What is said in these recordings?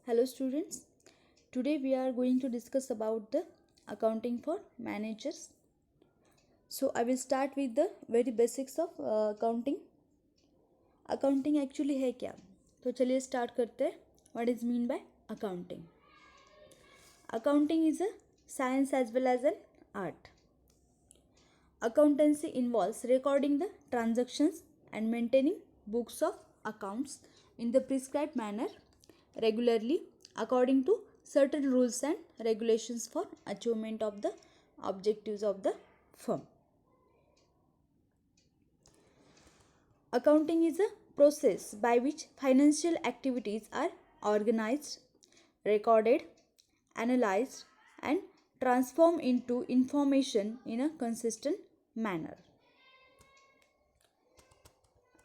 Hello students, today we are going to discuss about the accounting for managers. So I will start with the very basics of accounting. Accounting actually है क्या? तो चलिए start करते हैं. What is mean by accounting? Accounting is a science as well as an art. Accountancy involves recording the transactions and maintaining books of accounts in the prescribed manner regularly according to certain rules and regulations for achievement of the objectives of the firm. Accounting is a process by which financial activities are organized, recorded, analyzed, and transformed into information in a consistent manner.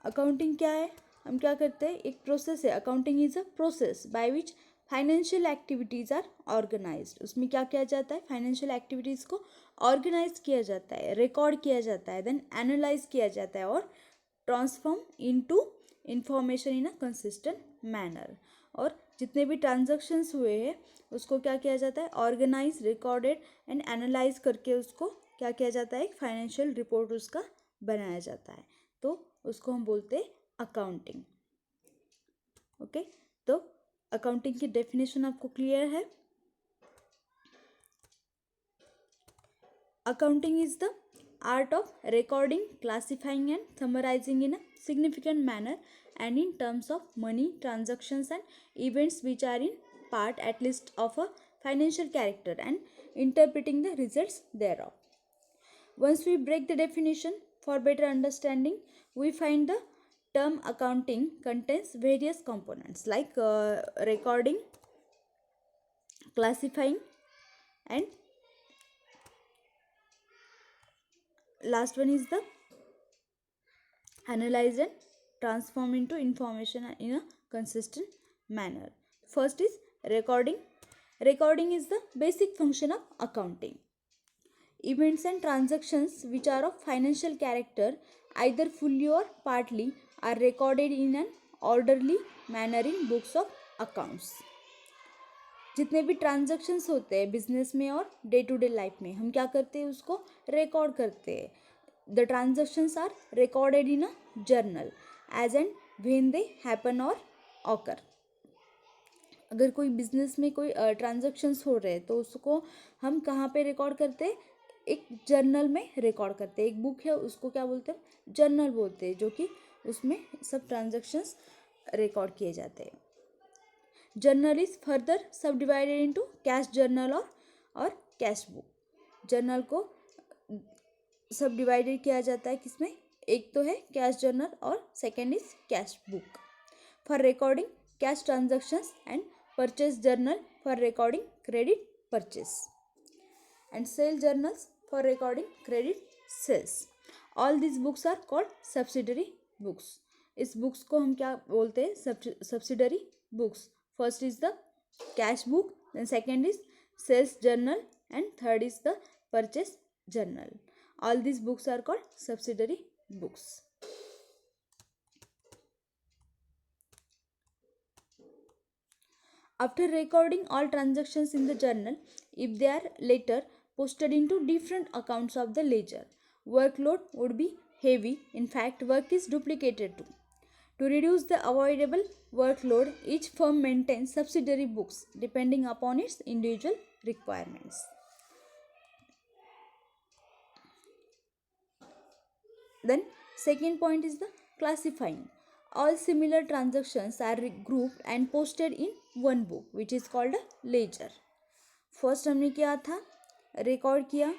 Accounting क्या है? हम क्या करते हैं? एक process है. Accounting is a process by which financial activities are organised. उसमें क्या किया जाता है? फाइनेंशियल एक्टिविटीज़ को ऑर्गेनाइज किया जाता है, रिकॉर्ड किया जाता है, देन एनालाइज किया जाता है और transform into information in a consistent manner. और जितने भी ट्रांजैक्शंस हुए हैं उसको क्या किया जाता है? ऑर्गेनाइज, रिकॉर्डेड एंड एनालाइज करके उसको क्या किया जाता है? एक फाइनेंशियल रिपोर्ट उसका बनाया जाता है. तो उसको हम बोलते हैं अकाउंटिंग. ओके, तो अकाउंटिंग की डेफिनेशन आपको क्लियर है? Accounting is the art of recording, classifying and summarizing in a significant manner and in terms of money transactions and events which are in part at least of a financial character and interpreting the results thereof. Once we break the definition for better understanding, we find the term accounting contains various components like recording, classifying and last one is the analyze and transform into information in a consistent manner. First is recording. Recording is the basic function of accounting. Events and transactions which are of financial character, either fully or partly, are recorded in an orderly manner in books of accounts. जितने भी transactions होते हैं business में और day to day life में, हम क्या करते हैं? उसको रिकॉर्ड करते हैं. The transactions are recorded in a journal as and when they happen और ऑकर. अगर कोई बिजनेस में कोई ट्रांजैक्शंस हो रहे हैं तो उसको हम कहाँ पे रिकॉर्ड करते हैं? एक जर्नल में रिकॉर्ड करते हैं. एक बुक है उसको क्या बोलते हैं? जर्नल बोलते हैं, जो कि उसमें सब ट्रांजैक्शंस रिकॉर्ड किए जाते हैं. जर्नल इज फर्दर सब डिवाइडेड इंटू कैश जर्नल और कैश बुक. जर्नल को सब डिवाइडेड किया जाता है किसमें? एक तो है कैश जर्नल और second is cash book for recording cash transactions and purchase journal for recording credit purchase and sale journals for recording credit sales. All this books are called subsidiary books. इस books को हम क्या बोलते हैं? Subsidiary books. First is the cash book, then second is sales journal and third is the purchase journal. All these books are called subsidiary books. After recording all transactions in the journal, if they are later posted into different accounts of the ledger, workload would be heavy. In fact, work is duplicated too. To reduce the avoidable workload, each firm maintains subsidiary books depending upon its individual requirements. Then, second point is the classifying. All similar transactions are grouped and posted in one book, which is called a ledger. First हमने क्या था? Record किया.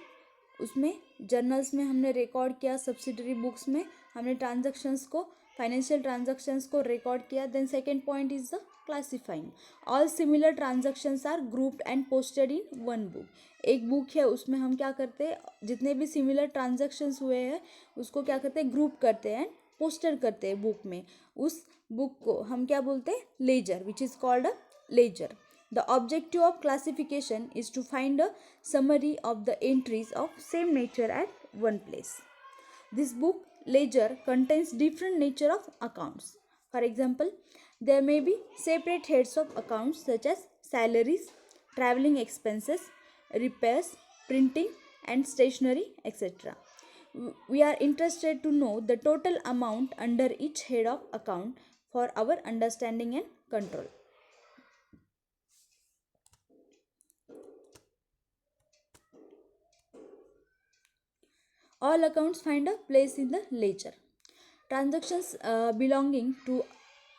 उसमें journals में हमने record किया, subsidiary books में हमने ट्रांजैक्शंस को, फाइनेंशियल ट्रांजैक्शंस को रिकॉर्ड किया. Then second point is the classifying. All similar transactions are grouped and posted in one book. एक बुक है उसमें हम क्या करते हैं? जितने भी सिमिलर ट्रांजैक्शंस हुए हैं उसको क्या करते हैं? ग्रुप करते हैं, पोस्टर करते हैं बुक में. उस बुक को हम क्या बोलते हैं? Ledger, which is called a ledger. The objective of classification is to find a summary of the entries of same nature at one place. This book ledger contains different nature of accounts. For example, There may be separate heads of accounts such as salaries, traveling expenses, repairs, printing and stationery, etc. We are interested to know the total amount under each head of account for our understanding and control. All accounts find a place in the ledger. Transactions belonging to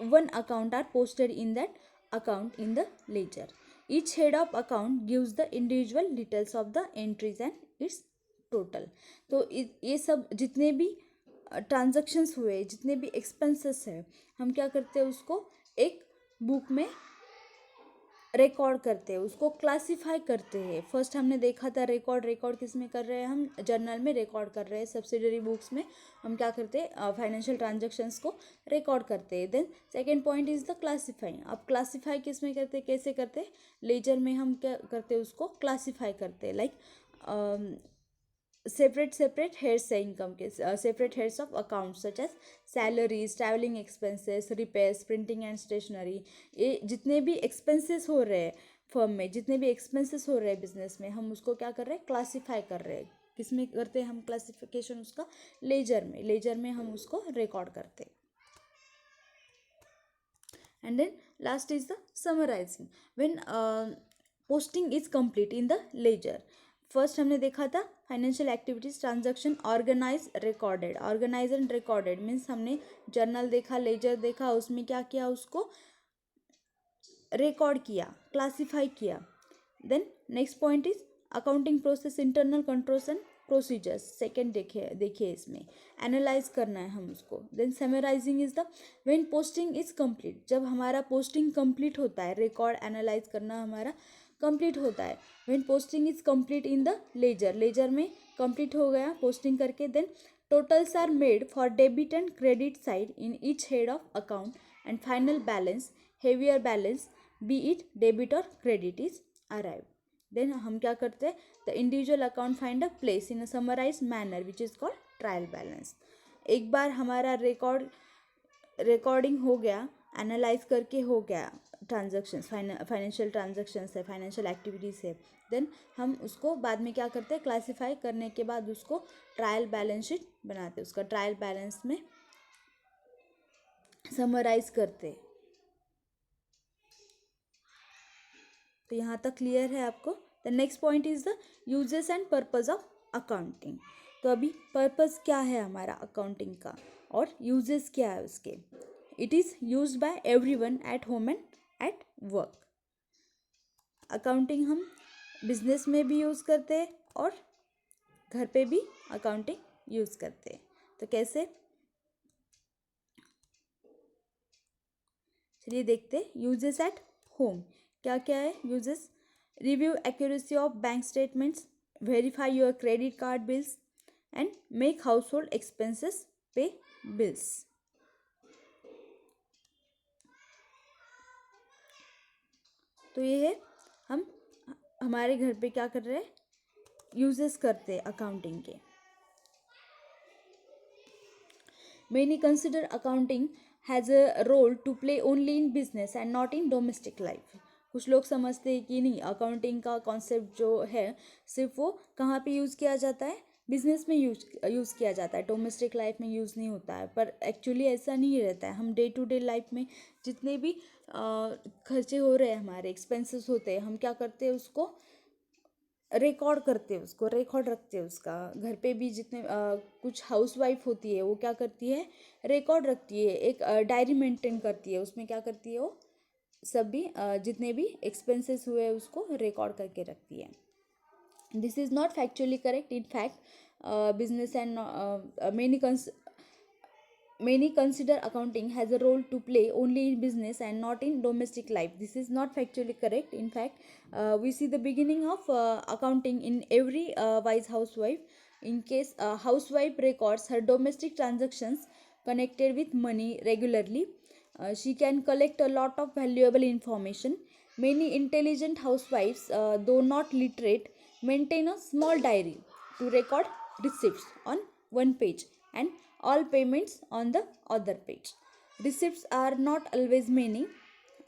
one account are posted in that account in the ledger. Each head of account gives the individual details of the entries and its total. तो ये सब जितने भी transactions हुए, जितने भी expenses है, हम क्या करते हैं उसको एक बुक में रिकॉर्ड करते हैं, उसको क्लासीफाई करते हैं. फर्स्ट हमने देखा था रिकॉर्ड किस में कर रहे हैं, हम जर्नल में रिकॉर्ड कर रहे हैं. सब्सिडरी बुक्स में हम क्या करते हैं, फाइनेंशियल ट्रांजैक्शंस को रिकॉर्ड करते हैं. Then second point is the classifying. अब क्लासीफाई किस में करते हैं, कैसे करते हैं, लेजर में हम क्या करते हैं, उसको क्लासीफाई करते हैं. लाइक separate heads है इनकम के, separate heads of accounts such as salaries, traveling expenses, repairs, printing and stationery. ये जितने भी expenses हो रहे हैं फर्म में, जितने भी expenses हो रहे हैं बिजनेस में, हम उसको क्या कर रहे हैं, क्लासीफाई कर रहे हैं. किस में करते हैं हम क्लासिफिकेशन, उसका लेजर में हम उसको रिकॉर्ड करते हैं. And then last is the summarizing. When posting is complete in the ledger, first हमने देखा था financial activities transaction organise and recorded means हमने जर्नल देखा, लेजर देखा, उसमें क्या किया, उसको रिकॉर्ड किया, क्लासीफाई किया. Then next point is accounting process, internal controls and procedures. Second देखिए इसमें एनालाइज करना है हम उसको. Then summarising is the when posting is complete. जब हमारा पोस्टिंग कंप्लीट होता है, रिकॉर्ड एनालाइज करना हमारा कंप्लीट होता है. When posting is complete in the ledger में कंप्लीट हो गया पोस्टिंग करके. Then totals are made for debit and credit side in each head of account and final balance, heavier balance be it debit और credit is arrive. Then हम क्या करते हैं, the individual account find a place in a summarise manner which is called trial balance. एक बार हमारा recording हो गया, एनालाइज करके हो गया, ट्रांजैक्शंस फाइनेंशियल ट्रांजैक्शंस है, फाइनेंशियल एक्टिविटीज़ है, देन हम उसको बाद में क्या करते हैं, क्लासीफाई करने के बाद उसको ट्रायल बैलेंस शीट बनाते हैं, उसका ट्रायल बैलेंस में समराइज करते हैं. तो यहाँ तक क्लियर है आपको. The next point is the uses and purpose of accounting. तो अभी पर्पस क्या है हमारा अकाउंटिंग का और यूजेस क्या है उसके. It is used by everyone at home and at work. Accounting हम बिजनेस में भी यूज़ करते हैं और घर पे भी अकाउंटिंग यूज़ करते हैं. तो कैसे, चलिए देखते हैं. यूजेस एट होम क्या क्या है uses. Review accuracy of bank statements, verify your credit card bills and make house hold expenses, पे बिल्स. तो ये है हम हमारे घर पे क्या कर रहे हैं, यूजेस करते हैं अकाउंटिंग के. Many consider accounting has a role to play only in business and not in domestic life. कुछ लोग समझते हैं कि नहीं, अकाउंटिंग का कॉन्सेप्ट जो है सिर्फ वो कहाँ पे यूज़ किया जाता है, बिजनेस में यूज़ किया जाता है, डोमेस्टिक लाइफ में यूज़ नहीं होता है. पर एक्चुअली ऐसा नहीं रहता है. हम डे टू डे लाइफ में जितने भी खर्चे हो रहे हैं, हमारे एक्सपेंसेस होते हैं, हम क्या करते हैं, उसको रिकॉर्ड करते हैं, उसको रिकॉर्ड रखते हैं. उसका घर पे भी जितने कुछ हाउस वाइफ होती है वो क्या करती है, रिकॉर्ड रखती है, एक डायरी मेंटेन करती है. उसमें क्या करती है, वो सभी जितने भी एक्सपेंसेस हुए उसको रिकॉर्ड करके रखती है. This is not factually correct. In fact business and many consider accounting has a role to play only in business and not in domestic life. This is not factually correct. In fact, we see the beginning of accounting in every wise housewife. In case a housewife records her domestic transactions connected with money regularly, she can collect a lot of valuable information. Many intelligent housewives, though not literate, maintain a small diary to record receipts on one page and all payments on the other page. Receipts are not always many,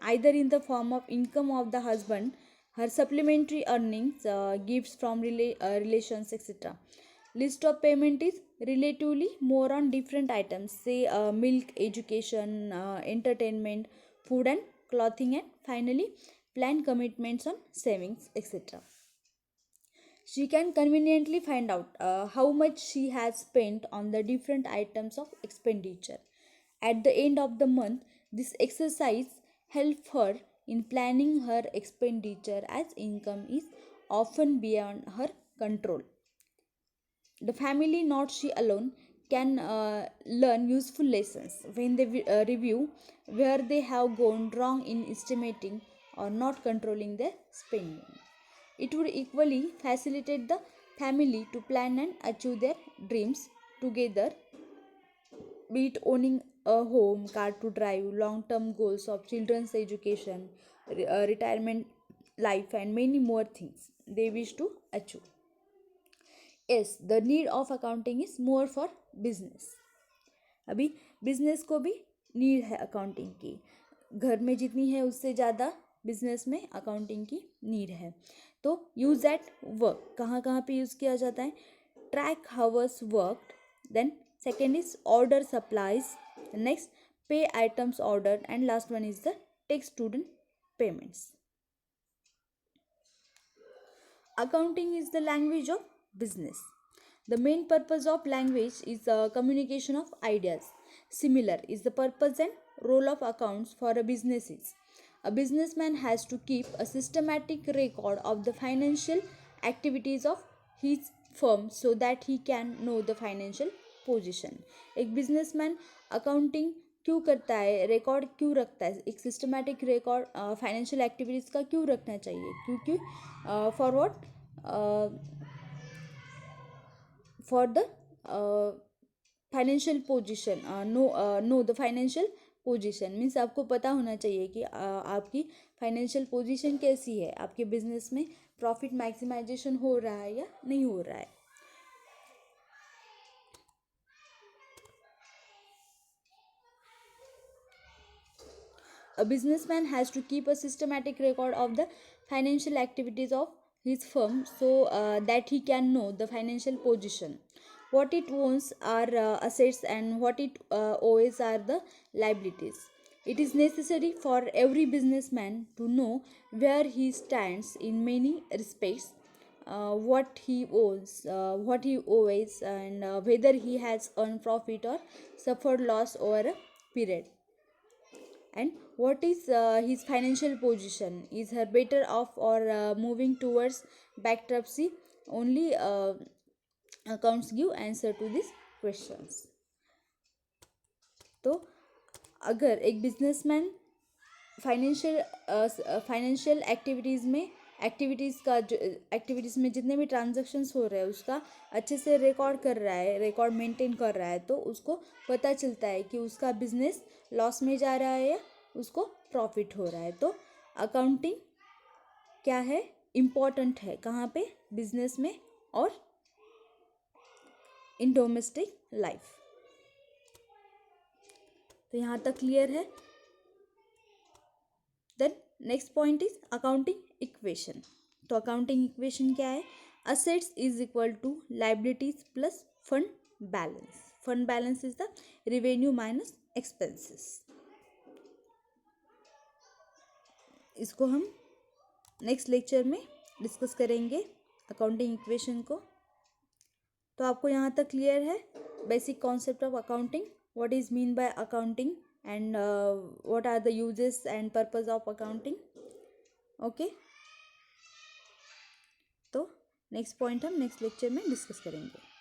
either in the form of income of the husband, her supplementary earnings, gifts from relations, etc. List of payment is relatively more on different items, say milk, education, entertainment, food and clothing, and finally plan commitments on savings, etc. She can conveniently find out how much she has spent on the different items of expenditure. At the end of the month, this exercise helps her in planning her expenditure as income is often beyond her control. The family, not she alone, can learn useful lessons when they review where they have gone wrong in estimating or not controlling their spending. It would equally facilitate the family to plan and achieve their dreams together, be it owning a home, car to drive, long term goals of children's education, retirement life, and many more things they wish to achieve. Yes, the need of accounting is more for business. अभी business को भी need है accounting की, घर में जितनी है उससे ज़्यादा बिजनेस में अकाउंटिंग की नीड है. तो यूज़ एट वर्क, कहाँ कहाँ पे यूज़ किया जाता है? Track hours worked, then second is order supplies, next pay items order, and last one is the take student payments. Accounting is the language of business. The main purpose of language is communication of ideas. Similar is the purpose and role of accounts for a business is. A businessman has to keep a systematic record of the financial activities of his firm so that he can know the financial position. एक businessman accounting क्यों करता है, record क्यों रखता है, एक systematic record financial activities का क्यों रखना चाहिए? क्योंकि for what, for the financial position, know the financial position means आपको पता होना चाहिए कि आपकी फाइनेंशियल पोजीशन कैसी है, आपके बिजनेस में प्रॉफिट मैक्सिमाइजेशन हो रहा है या नहीं हो रहा है. A businessman has to keep a systematic record of the financial activities of his firm so that he can know the financial position. What it owns are assets and what it owes are the liabilities. It is necessary for every businessman to know where he stands in many respects, what he owns, what he owes, and whether he has earned profit or suffered loss over a period. And what is his financial position? Is her better off or moving towards bankruptcy? Only accounts give answer to these questions. तो अगर एक businessman financial activities में जितने भी transactions हो रहे हैं उसका अच्छे से रिकॉर्ड कर रहा है, रिकॉर्ड मेंटेन कर रहा है, तो उसको पता चलता है कि उसका बिजनेस लॉस में जा रहा है या उसको प्रॉफिट हो रहा है. तो अकाउंटिंग क्या है, इम्पॉर्टेंट है कहाँ पे? बिजनेस में और इन डोमेस्टिक लाइफ. तो यहाँ तक क्लियर है. Then next point is accounting equation. तो अकाउंटिंग इक्वेशन क्या है? Assets is equal to liabilities plus fund balance. Fund balance is the revenue minus expenses. इसको हम नेक्स्ट लेक्चर में डिस्कस करेंगे अकाउंटिंग इक्वेशन को. तो आपको यहाँ तक क्लियर है basic concept of accounting, what is mean by accounting and what are the uses and purpose of accounting. Okay, तो नेक्स्ट पॉइंट हम नेक्स्ट लेक्चर में डिस्कस करेंगे.